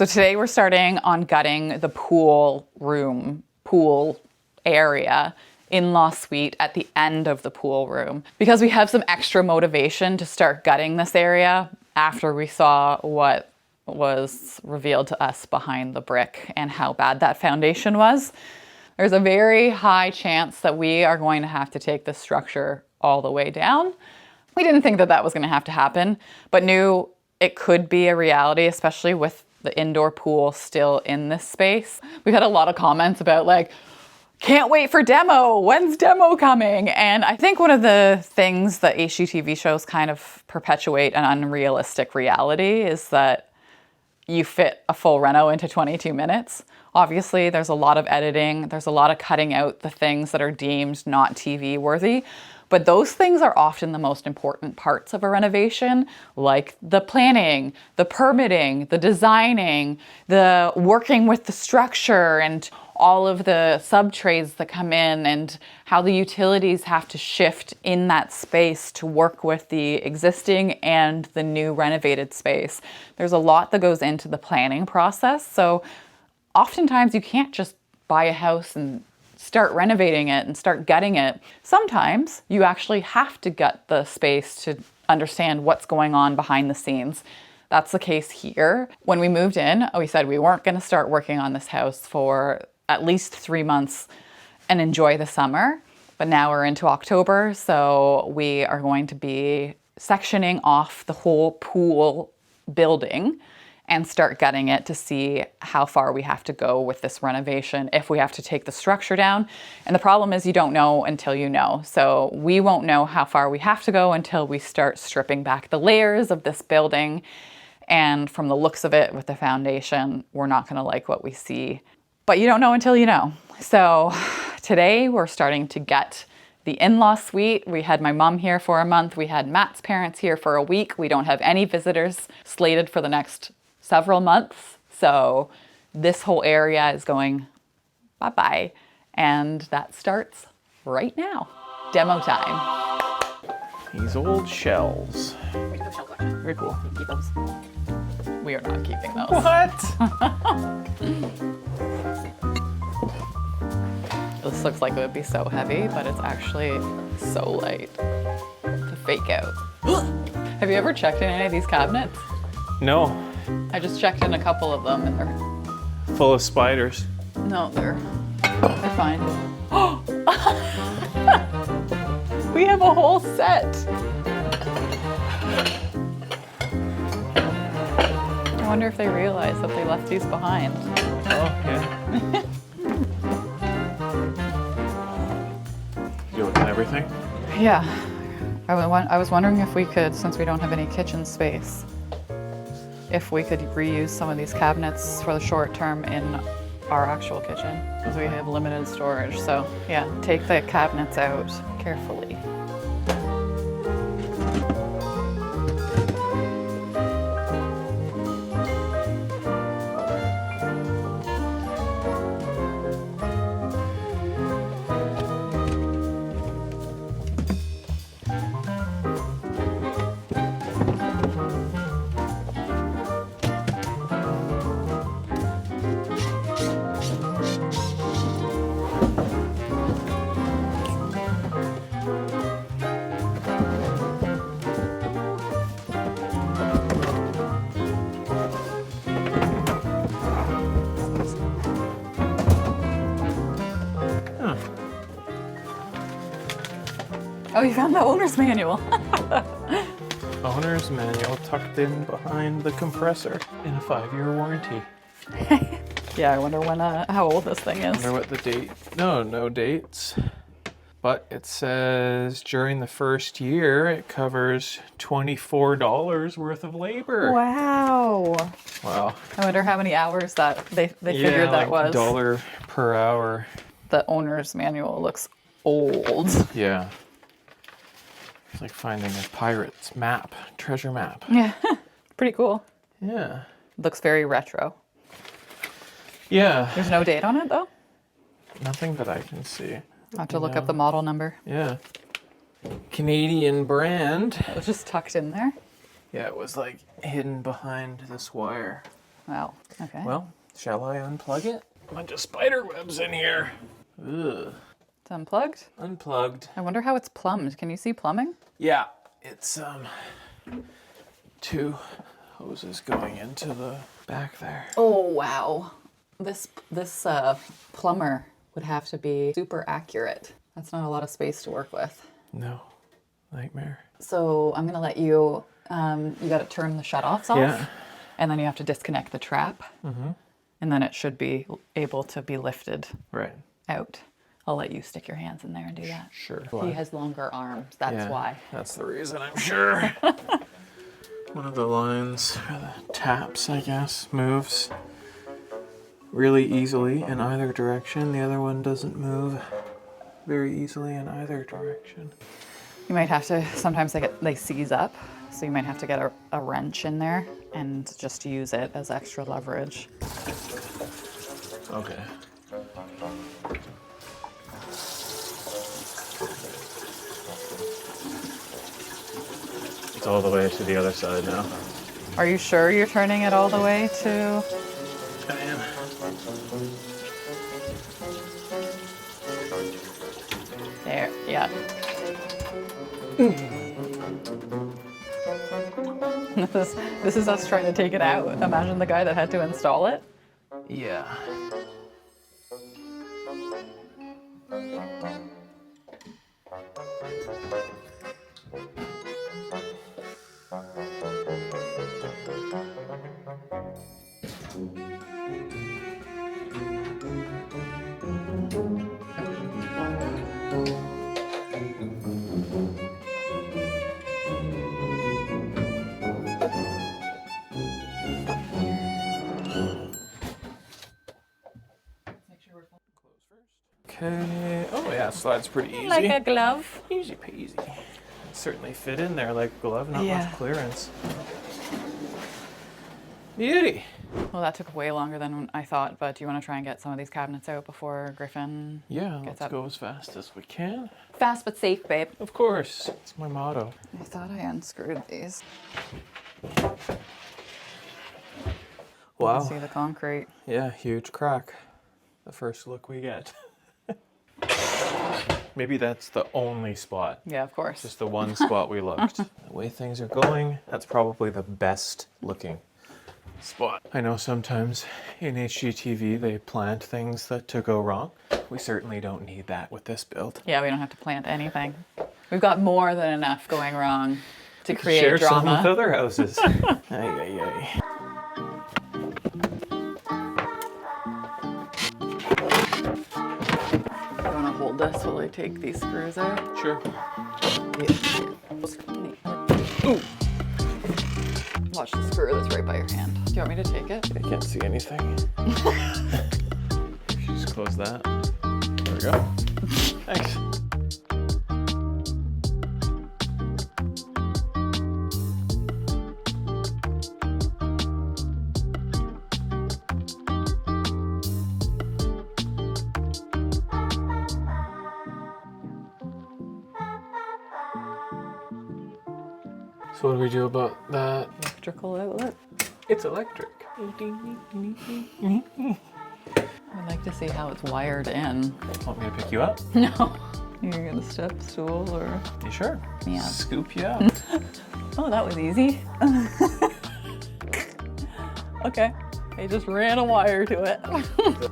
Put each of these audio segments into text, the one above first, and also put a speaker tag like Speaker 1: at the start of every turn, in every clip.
Speaker 1: So today we're starting on gutting the pool area, in-law suite at the end of the pool room, because we have some extra motivation to start gutting this area after we saw what was revealed to us behind the brick and how bad that foundation was. There's a very high chance that we are going to have to take this structure all the way down. We didn't think that that was going to have to happen, but knew it could be a reality, especially with the indoor pool still in this space. We've had a lot of comments about like, can't wait for demo. When's demo coming? And I think one of the things that HGTV shows kind of perpetuate an unrealistic reality is that you fit a full reno into 22 minutes. Obviously, there's a lot of editing. There's a lot of cutting out the things that are deemed not TV worthy. But those things are often the most important parts of a renovation, like the planning, the permitting, the designing, the working with the structure and all of the sub-trades that come in and how the utilities have to shift in that space to work with the existing and the new renovated space. There's a lot that goes into the planning process. So oftentimes you can't just buy a house and start renovating it and start gutting it. Sometimes you actually have to gut the space to understand what's going on behind the scenes. That's the case here. When we moved in, we said we weren't going to start working on this house for at least 3 months and enjoy the summer. But now we're into October, so we are going to be sectioning off the whole pool building and start gutting it to see how far we have to go with this renovation, if we have to take the structure down. And the problem is you don't know until you know. So we won't know how far we have to go until we start stripping back the layers of this building. And from the looks of it with the foundation, we're not gonna like what we see. But you don't know until you know. So today we're starting to gut the in-law suite. We had my mom here for a month. We had Matt's parents here for a week. We don't have any visitors slated for the next several months. So this whole area is going bye-bye. And that starts right now. Demo time.
Speaker 2: These old shells.
Speaker 1: Very cool. Keep those. We are not keeping those.
Speaker 2: What?
Speaker 1: This looks like it would be so heavy, but it's actually so light to fake out. Have you ever checked in any of these cabinets?
Speaker 2: No.
Speaker 1: I just checked in a couple of them and they're
Speaker 2: Full of spiders.
Speaker 1: no, they're fine. We have a whole set. I wonder if they realize that they left these behind.
Speaker 2: Oh, yeah. You looking at everything?
Speaker 1: Yeah. I was wondering if we could, since we don't have any kitchen space, if we could reuse some of these cabinets for the short term in our actual kitchen, because we have limited storage. So yeah, take the cabinets out carefully. Oh, you found the owner's manual.
Speaker 2: Owner's manual tucked in behind the compressor in a 5-year warranty.
Speaker 1: Yeah, I wonder when how old this thing is.
Speaker 2: Wonder what the date. No dates. But it says during the first year it covers $24 worth of labor.
Speaker 1: Wow.
Speaker 2: Wow.
Speaker 1: I wonder how many hours that they figured that
Speaker 2: like
Speaker 1: was.
Speaker 2: $1 per hour.
Speaker 1: The owner's manual looks old.
Speaker 2: Yeah. It's like finding a pirate's map, treasure map.
Speaker 1: Yeah, pretty cool.
Speaker 2: Yeah.
Speaker 1: Looks very retro.
Speaker 2: Yeah.
Speaker 1: There's no date on it though?
Speaker 2: Nothing that I can see.
Speaker 1: I'll have to look up the model number.
Speaker 2: Yeah. Canadian brand.
Speaker 1: It was just tucked in there.
Speaker 2: Yeah, it was like hidden behind this wire.
Speaker 1: Wow. Okay.
Speaker 2: Well, shall I unplug it? A bunch of spider webs in here. Ugh.
Speaker 1: It's unplugged.
Speaker 2: Unplugged.
Speaker 1: I wonder how it's plumbed. Can you see plumbing?
Speaker 2: Yeah, it's 2 hoses going into the back there.
Speaker 1: Oh, wow. This plumber would have to be super accurate. That's not a lot of space to work with.
Speaker 2: No, nightmare.
Speaker 1: So I'm gonna let you, you gotta turn the shutoffs off.
Speaker 2: Yeah.
Speaker 1: And then you have to disconnect the trap. Mm-hmm. And then it should be able to be lifted
Speaker 2: Right.
Speaker 1: out. I'll let you stick your hands in there and do that.
Speaker 2: Sure.
Speaker 1: He has longer arms, that's why.
Speaker 2: That's the reason, I'm sure. One of the lines, or the taps, I guess, moves really easily in either direction. The other one doesn't move very easily in either direction.
Speaker 1: You might have to, sometimes they seize up, so you might have to get a wrench in there and just use it as extra leverage.
Speaker 2: Okay. It's all the way to the other side now.
Speaker 1: Are you sure you're turning it all the way to?
Speaker 2: I am.
Speaker 1: There, yeah. This is us trying to take it out. Imagine the guy that had to install it.
Speaker 2: Yeah. Okay. Oh yeah, slide's pretty easy.
Speaker 1: Like a glove.
Speaker 2: Easy peasy. Certainly fit in there like a glove, not
Speaker 1: Yeah.
Speaker 2: much clearance. Beauty.
Speaker 1: Well, that took way longer than I thought, but do you want to try and get some of these cabinets out before Griffin
Speaker 2: Yeah,
Speaker 1: gets
Speaker 2: let's
Speaker 1: up?
Speaker 2: go as fast as we can.
Speaker 1: Fast but safe, babe.
Speaker 2: Of course. It's my motto.
Speaker 1: I thought I unscrewed these.
Speaker 2: Wow.
Speaker 1: See the concrete.
Speaker 2: Yeah, huge crack. The first look we get. Maybe that's the only spot.
Speaker 1: Yeah, of course.
Speaker 2: Just the one spot we looked. The way things are going, that's probably the best looking spot. I know sometimes in HGTV they plant things to go wrong. We certainly don't need that with this build.
Speaker 1: Yeah, we don't have to plant anything. We've got more than enough going wrong to create
Speaker 2: Share some with
Speaker 1: drama.
Speaker 2: other houses. Ay, ay, ay.
Speaker 1: You want to hold this while I take these screws out?
Speaker 2: Sure.
Speaker 1: Ooh. Watch the screw that's right by your hand. Do you want me to take it?
Speaker 2: I can't see anything. Just close that. There we go. Thanks. So what do we do about that?
Speaker 1: Electrical outlet.
Speaker 2: It's electric.
Speaker 1: I'd like to see how it's wired in.
Speaker 2: Want me to pick you up?
Speaker 1: No. You're gonna step stool or?
Speaker 2: You sure?
Speaker 1: Yeah.
Speaker 2: Scoop you up.
Speaker 1: Oh, that was easy. Okay. I just ran a wire to it.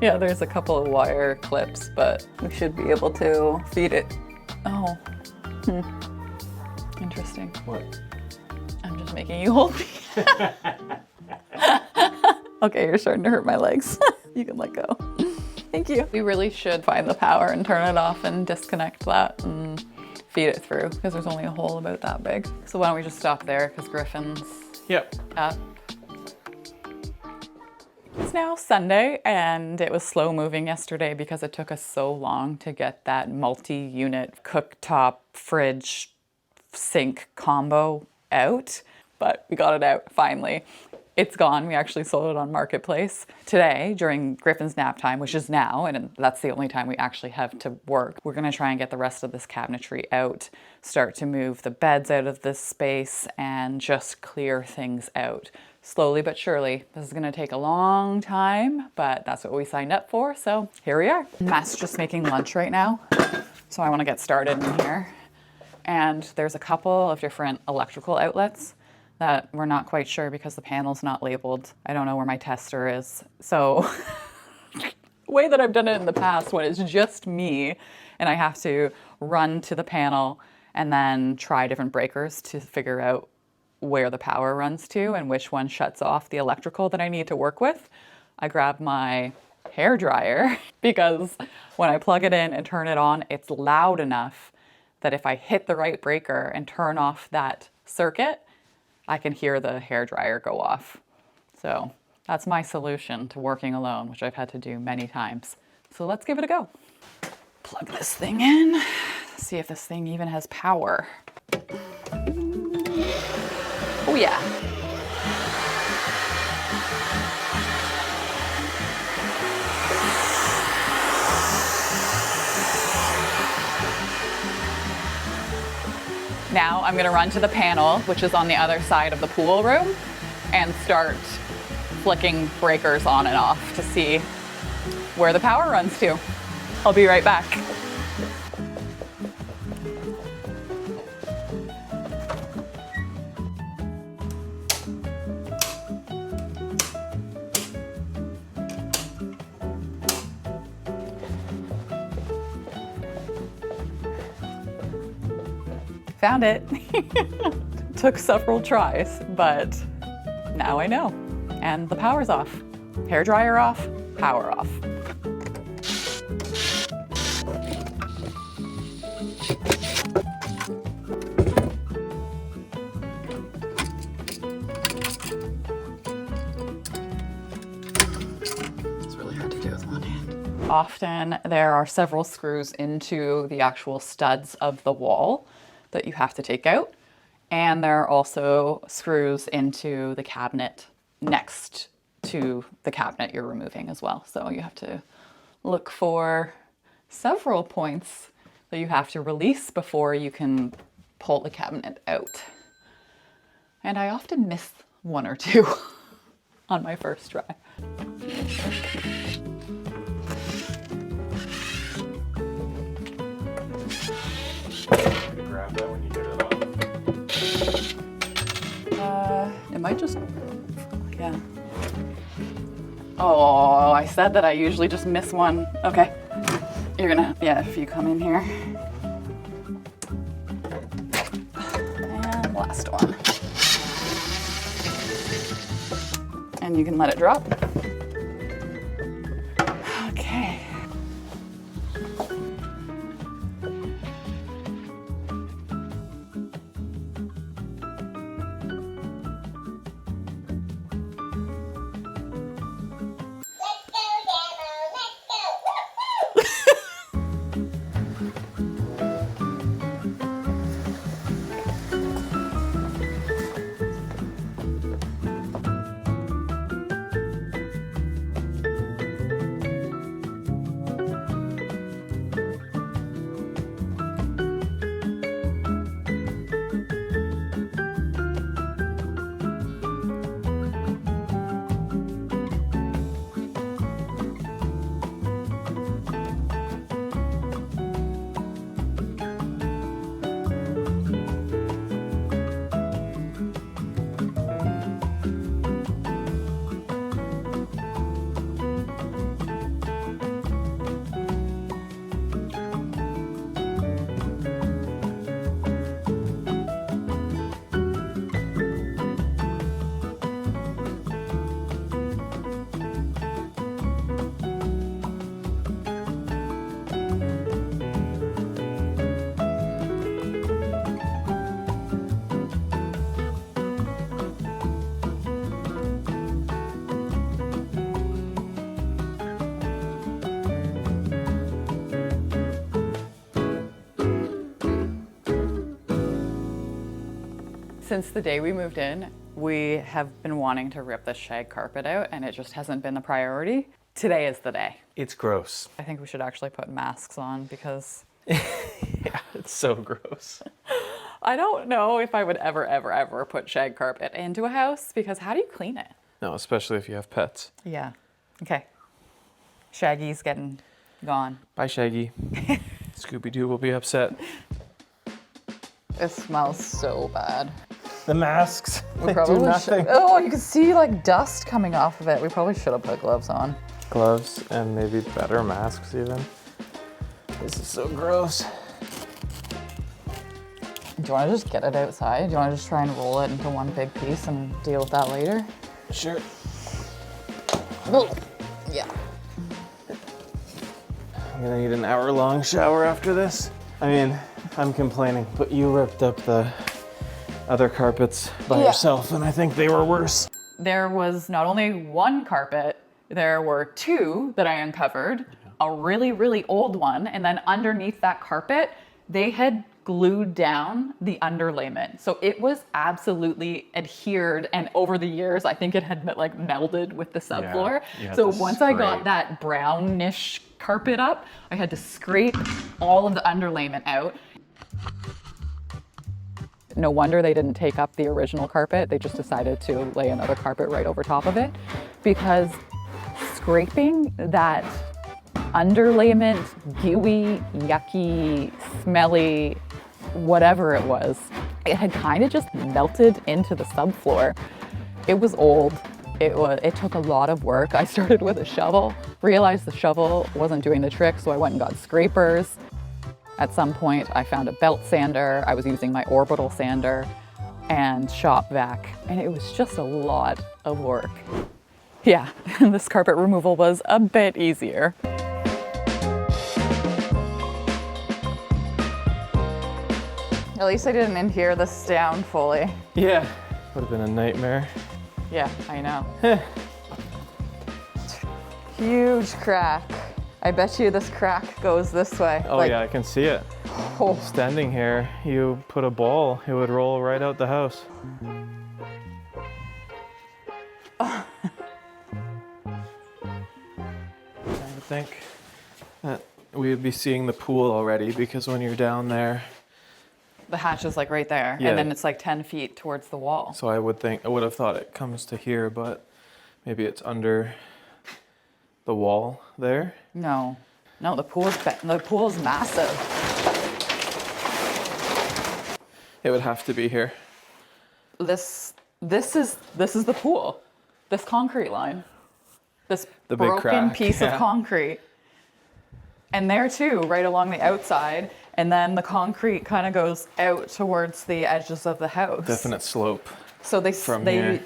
Speaker 1: Yeah, there's a couple of wire clips, but we should be able to feed it. Oh. Interesting.
Speaker 2: What?
Speaker 1: I'm just making you hold me. Okay, you're starting to hurt my legs. You can let go. Thank you. We really should find the power and turn it off and disconnect that and feed it through because there's only a hole about that big. So why don't we just stop there because Griffin's
Speaker 2: Yep.
Speaker 1: up. It's now Sunday and it was slow moving yesterday because it took us so long to get that multi-unit cooktop, fridge, sink combo out, but we got it out finally. It's gone. We actually sold it on Marketplace. Today, during Griffin's nap time, which is now, and that's the only time we actually have to work, we're gonna try and get the rest of this cabinetry out, start to move the beds out of this space, and just clear things out slowly but surely. This is gonna take a long time, but that's what we signed up for, so here we are. Matt's just making lunch right now, so I wanna get started in here. And there's a couple of different electrical outlets that we're not quite sure because the panel's not labeled. I don't know where my tester is. So the way that I've done it in the past when it's just me and I have to run to the panel and then try different breakers to figure out where the power runs to and which one shuts off the electrical that I need to work with, I grab my hair dryer because when I plug it in and turn it on, it's loud enough that if I hit the right breaker and turn off that circuit, I can hear the hair dryer go off. So that's my solution to working alone, which I've had to do many times. So let's give it a go. Plug this thing in, see if this thing even has power. Oh yeah. Now I'm gonna run to the panel, which is on the other side of the pool room, and start flicking breakers on and off to see where the power runs to. I'll be right back. Found it. Took several tries, but now I know. And the power's off. Hair dryer off, power off. It's really hard to do with one hand. Often there are several screws into the actual studs of the wall that you have to take out. And there are also screws into the cabinet next to the cabinet you're removing as well. So you have to look for several points that you have to release before you can pull the cabinet out. And I often miss one or two on my first try.
Speaker 2: Grab that when you get it off.
Speaker 1: It might just, yeah. Oh, I said that I usually just miss one. Okay, you're gonna, yeah, if you come in here. And last one. And you can let it drop. Okay. Since the day we moved in, we have been wanting to rip the shag carpet out and it just hasn't been the priority. Today is the day.
Speaker 2: It's gross.
Speaker 1: I think we should actually put masks on because
Speaker 2: Yeah, it's so gross.
Speaker 1: I don't know if I would ever put shag carpet into a house because how do you clean it?
Speaker 2: No, especially if you have pets.
Speaker 1: Yeah. Okay. Shaggy's getting gone.
Speaker 2: Bye, Shaggy. Scooby-Doo will be upset.
Speaker 1: It smells so bad.
Speaker 2: The masks,
Speaker 1: We
Speaker 2: they do nothing.
Speaker 1: Oh, you can see like dust coming off of it. We probably should have put gloves on.
Speaker 2: Gloves and maybe better masks even. This is so gross.
Speaker 1: Do you want to just get it outside? Do you want to just try and roll it into one big piece and deal with that later?
Speaker 2: Sure.
Speaker 1: Yeah.
Speaker 2: I'm gonna need an hour-long shower after this. I mean, I'm complaining, but you ripped up the other carpets by yourself, and I think they were worse.
Speaker 1: There was not only one carpet, there were two that I uncovered. A really, really old one, and then underneath that carpet, they had glued down the underlayment. So it was absolutely adhered, and over the years, I think it had like melded with the subfloor.
Speaker 2: Yeah,
Speaker 1: so once I got that brownish carpet up, I had to scrape all of the underlayment out. No wonder they didn't take up the original carpet. They just decided to lay another carpet right over top of it because scraping that underlayment, gooey, yucky, smelly, whatever it was, it had kind of just melted into the subfloor. It was old. It took a lot of work. I started with a shovel, realized the shovel wasn't doing the trick, so I went and got scrapers. At some point, I found a belt sander. I was using my orbital sander and shop vac, and it was just a lot of work. Yeah, this carpet removal was a bit easier. At least I didn't adhere this down fully.
Speaker 2: Yeah, would have been a nightmare.
Speaker 1: Yeah, I know. Huge crack. I bet you this crack goes this way.
Speaker 2: Oh yeah, I can see it.
Speaker 1: Oh.
Speaker 2: Standing here, you put a ball, it would roll right out the house. I think that we would be seeing the pool already because when you're down there.
Speaker 1: The hatch is like right there,
Speaker 2: Yeah.
Speaker 1: and then it's like 10 feet towards the wall.
Speaker 2: So I would have thought it comes to here, but maybe it's under the wall there.
Speaker 1: No, the pool's massive.
Speaker 2: It would have to be here.
Speaker 1: This is the pool. This concrete line. This
Speaker 2: The big
Speaker 1: broken
Speaker 2: crack,
Speaker 1: piece of
Speaker 2: yeah.
Speaker 1: concrete. And there too, right along the outside, and then the concrete kind of goes out towards the edges of the house.
Speaker 2: Definite slope.
Speaker 1: So they
Speaker 2: here.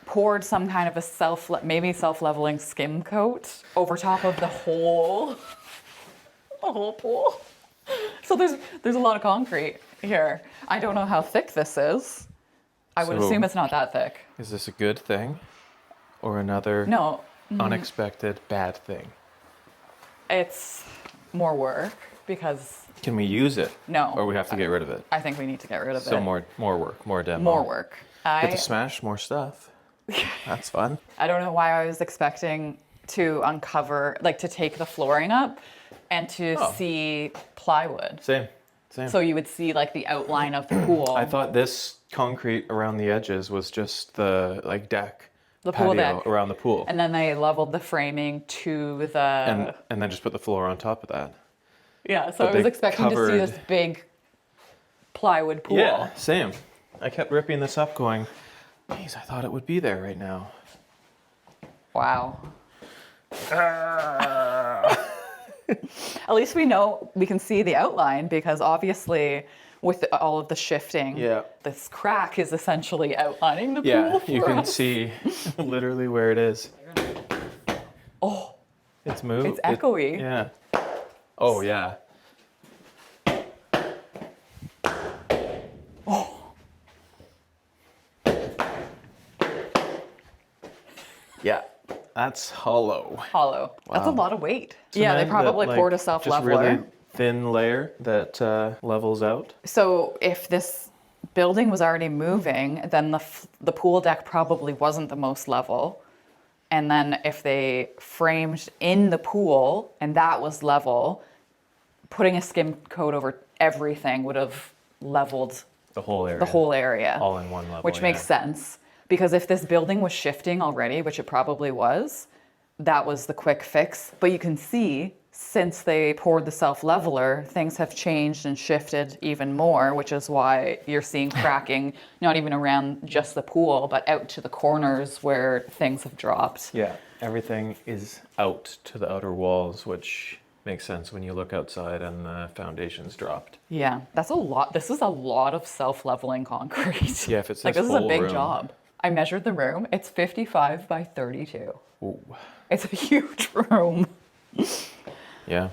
Speaker 1: poured some kind of a self-leveling skim coat over top of the whole pool. So there's a lot of concrete here. I don't know how thick this is. I would
Speaker 2: So-
Speaker 1: assume it's not that thick.
Speaker 2: Is this a good thing or another
Speaker 1: No,
Speaker 2: unexpected bad thing?
Speaker 1: it's more work because
Speaker 2: Can we use it?
Speaker 1: No.
Speaker 2: Or we have to get rid of it?
Speaker 1: I think we need to get rid of
Speaker 2: So
Speaker 1: it.
Speaker 2: more work, more demo.
Speaker 1: More work.
Speaker 2: Get to smash more stuff. That's fun.
Speaker 1: I don't know why I was expecting to uncover, like to take the flooring up and to see plywood.
Speaker 2: Same.
Speaker 1: So you would see like the outline of the pool.
Speaker 2: I thought this concrete around the edges was just the deck.
Speaker 1: The pool
Speaker 2: patio
Speaker 1: deck.
Speaker 2: around the pool.
Speaker 1: And then they leveled the framing to the...
Speaker 2: And then just put the floor on top of that.
Speaker 1: Yeah, so
Speaker 2: But
Speaker 1: I was
Speaker 2: they
Speaker 1: expecting to see this big plywood pool.
Speaker 2: Yeah, same. I kept ripping this up going, geez, I thought it would be there right now.
Speaker 1: Wow. At least we know, we can see the outline because obviously with all of the shifting, this crack is essentially outlining the pool.
Speaker 2: Yeah,
Speaker 1: for
Speaker 2: you can
Speaker 1: us.
Speaker 2: see literally where it is.
Speaker 1: Oh,
Speaker 2: It's moved.
Speaker 1: it's echoey.
Speaker 2: Yeah. Oh, yeah. Yeah, that's hollow.
Speaker 1: Hollow. That's a
Speaker 2: Wow.
Speaker 1: lot of weight. Yeah, they probably poured a
Speaker 2: Just
Speaker 1: self-leveler.
Speaker 2: really thin layer that levels out.
Speaker 1: So if this building was already moving, then the pool deck probably wasn't the most level. And then if they framed in the pool and that was level, putting a skim coat over everything would have leveled
Speaker 2: The whole area.
Speaker 1: The whole area.
Speaker 2: All in one level.
Speaker 1: Which makes sense. Because if this building was shifting already, which it probably was, that was the quick fix. But you can see, since they poured the self-leveler, things have changed and shifted even more, which is why you're seeing cracking, not even around just the pool, but out to the corners where things have dropped.
Speaker 2: Yeah, everything is out to the outer walls, which makes sense when you look outside and the foundation's dropped.
Speaker 1: Yeah, that's a lot. This is a lot of self-leveling concrete.
Speaker 2: Yeah, if it's
Speaker 1: like
Speaker 2: this
Speaker 1: this is a
Speaker 2: whole
Speaker 1: big
Speaker 2: room.
Speaker 1: job. I measured the room. It's 55 by 32.
Speaker 2: Ooh.
Speaker 1: It's a huge room.
Speaker 2: Yeah,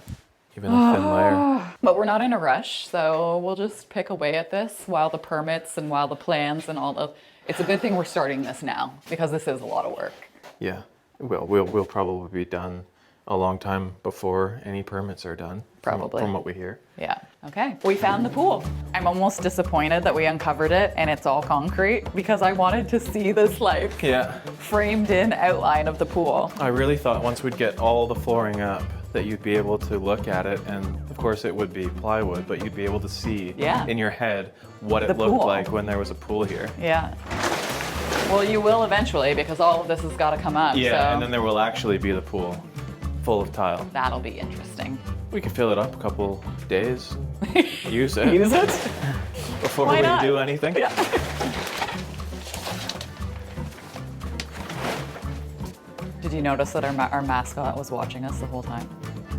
Speaker 2: even a thin layer.
Speaker 1: But we're not in a rush, so we'll just pick away at this while the permits and while the plans and all the... It's a good thing we're starting this now, because this is a lot of work.
Speaker 2: Yeah, we'll probably be done a long time before any permits are done.
Speaker 1: Probably.
Speaker 2: From what we hear.
Speaker 1: Yeah. Okay. We found the pool. I'm almost disappointed that we uncovered it and it's all concrete, because I wanted to see this like framed in outline of the pool.
Speaker 2: I really thought once we'd get all the flooring up that you'd be able to look at it, and of course it would be plywood, but you'd be able to see in your head what it looked like when there was a pool here.
Speaker 1: Yeah. Well, you will eventually, because all of this has got to come up.
Speaker 2: Yeah,
Speaker 1: so
Speaker 2: and then there will actually be the pool full of tile.
Speaker 1: that'll be interesting.
Speaker 2: We could fill it up a couple days, use it.
Speaker 1: Use it?
Speaker 2: Before
Speaker 1: Why
Speaker 2: we
Speaker 1: not?
Speaker 2: do anything.
Speaker 1: Yeah. Did you notice that our mascot was watching us the whole time?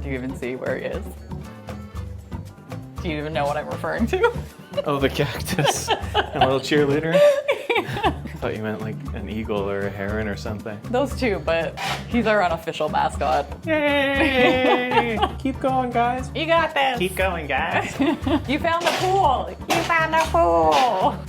Speaker 1: Do you even see where he is? Do you even know what I'm referring to?
Speaker 2: Oh, the cactus. A little cheerleader. I thought you meant like an eagle or a heron or something.
Speaker 1: Those two, but he's our unofficial mascot.
Speaker 2: Yay! Keep going, guys.
Speaker 1: You got this.
Speaker 2: Keep going, guys.
Speaker 1: You found the pool. You found the pool.